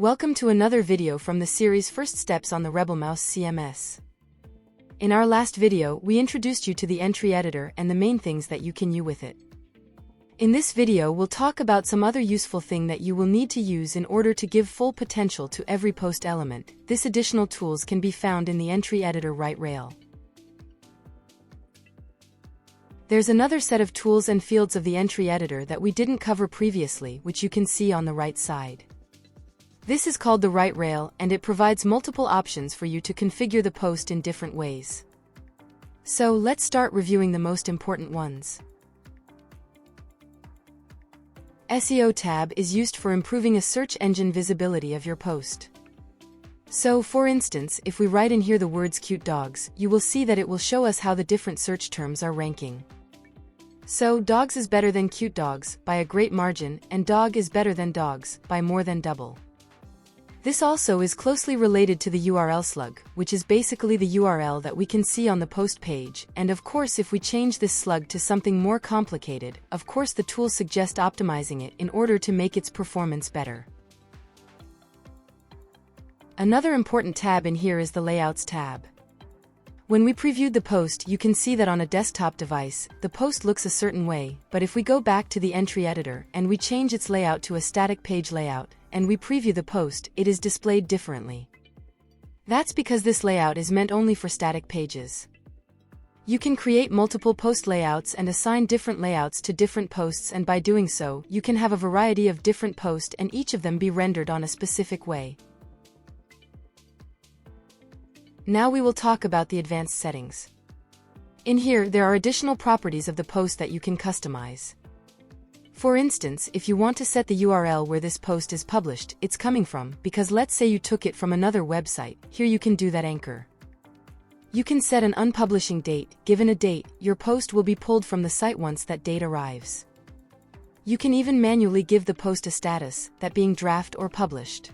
Welcome to another video from the series First Steps on the RebelMouse CMS. In our last video, we introduced you to the entry editor and the main things that you can use with it. In this video, we'll talk about some other useful thing that you will need to use in order to give full potential to every post element. This additional tools can be found in the entry editor right rail. There's another set of tools and fields of the entry editor that we didn't cover previously, which you can see on the right side. This is called the right rail, and it provides multiple options for you to configure the post in different ways. So let's start reviewing the most important ones. SEO tab is used for improving a search engine visibility of your post. So, for instance, if we write in here the words cute dogs, you will see that it will show us how the different search terms are ranking. So, dogs is better than cute dogs by a great margin, and dog is better than dogs by more than double. This also is closely related to the URL slug, which is basically the URL that we can see on the post page, and of course if we change this slug to something more complicated, of course the tools suggest optimizing it in order to make its performance better. Another important tab in here is the Layouts tab. When we previewed the post, you can see that on a desktop device, the post looks a certain way, but if we go back to the entry editor and we change its layout to a static page layout, and we preview the post, it is displayed differently. That's because this layout is meant only for static pages. You can create multiple post layouts and assign different layouts to different posts, and by doing so, you can have a variety of different posts and each of them be rendered on a specific way. Now we will talk about the advanced settings. In here, there are additional properties of the post that you can customize. For instance, if you want to set the URL where this post is published, it's coming from, because let's say you took it from another website, here you can do that anchor. You can set an unpublishing date. Given a date, your post will be pulled from the site once that date arrives. You can even manually give the post a status, that being draft or published.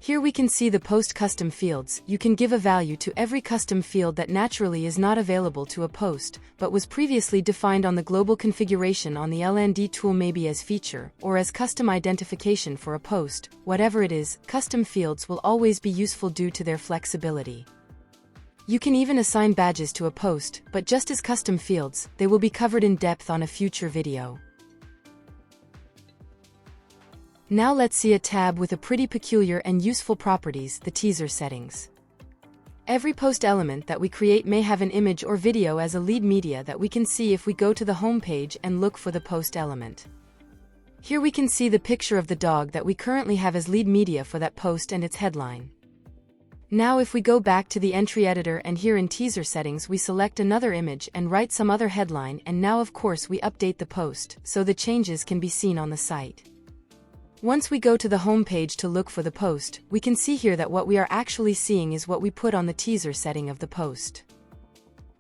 Here we can see the post custom fields. You can give a value to every custom field that naturally is not available to a post, but was previously defined on the global configuration on the LND tool, maybe as feature, or as custom identification for a post. Whatever it is, custom fields will always be useful due to their flexibility. You can even assign badges to a post, but just as custom fields, they will be covered in depth on a future video. Now let's see a tab with a pretty peculiar and useful properties, the teaser settings. Every post element that we create may have an image or video as a lead media that we can see if we go to the home page and look for the post element. Here we can see the picture of the dog that we currently have as lead media for that post and its headline. Now if we go back to the entry editor and here in teaser settings we select another image and write some other headline, and now of course we update the post, so the changes can be seen on the site. Once we go to the home page to look for the post, we can see here that what we are actually seeing is what we put on the teaser setting of the post.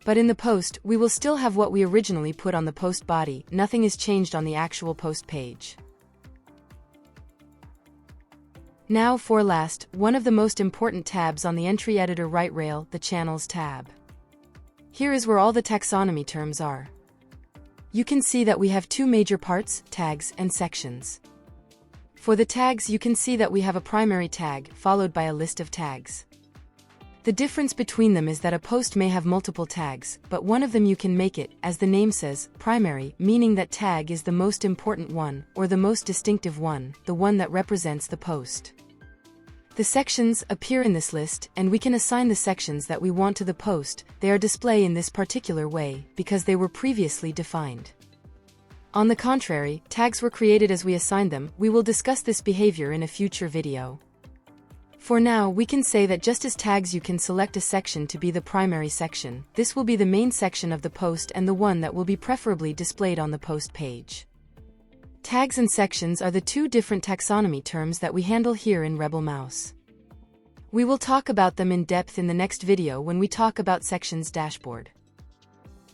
But in the post, we will still have what we originally put on the post body. Nothing is changed on the actual post page. Now for last, one of the most important tabs on the entry editor right rail, the Channels tab. Here is where all the taxonomy terms are. You can see that we have two major parts, tags and sections. For the tags, you can see that we have a primary tag, followed by a list of tags. The difference between them is that a post may have multiple tags, but one of them you can make it, as the name says, primary, meaning that tag is the most important one, or the most distinctive one, the one that represents the post. The sections appear in this list, and we can assign the sections that we want to the post. They are displayed in this particular way, because they were previously defined. On the contrary, tags were created as we assigned them. We will discuss this behavior in a future video. For now, we can say that just as tags, you can select a section to be the primary section. This will be the main section of the post and the one that will be preferably displayed on the post page. Tags and sections are the two different taxonomy terms that we handle here in RebelMouse. We will talk about them in depth in the next video when we talk about sections dashboard.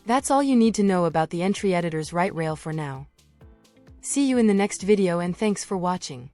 That's all you need to know about the entry editor's right rail for now. See you in the next video, and thanks for watching.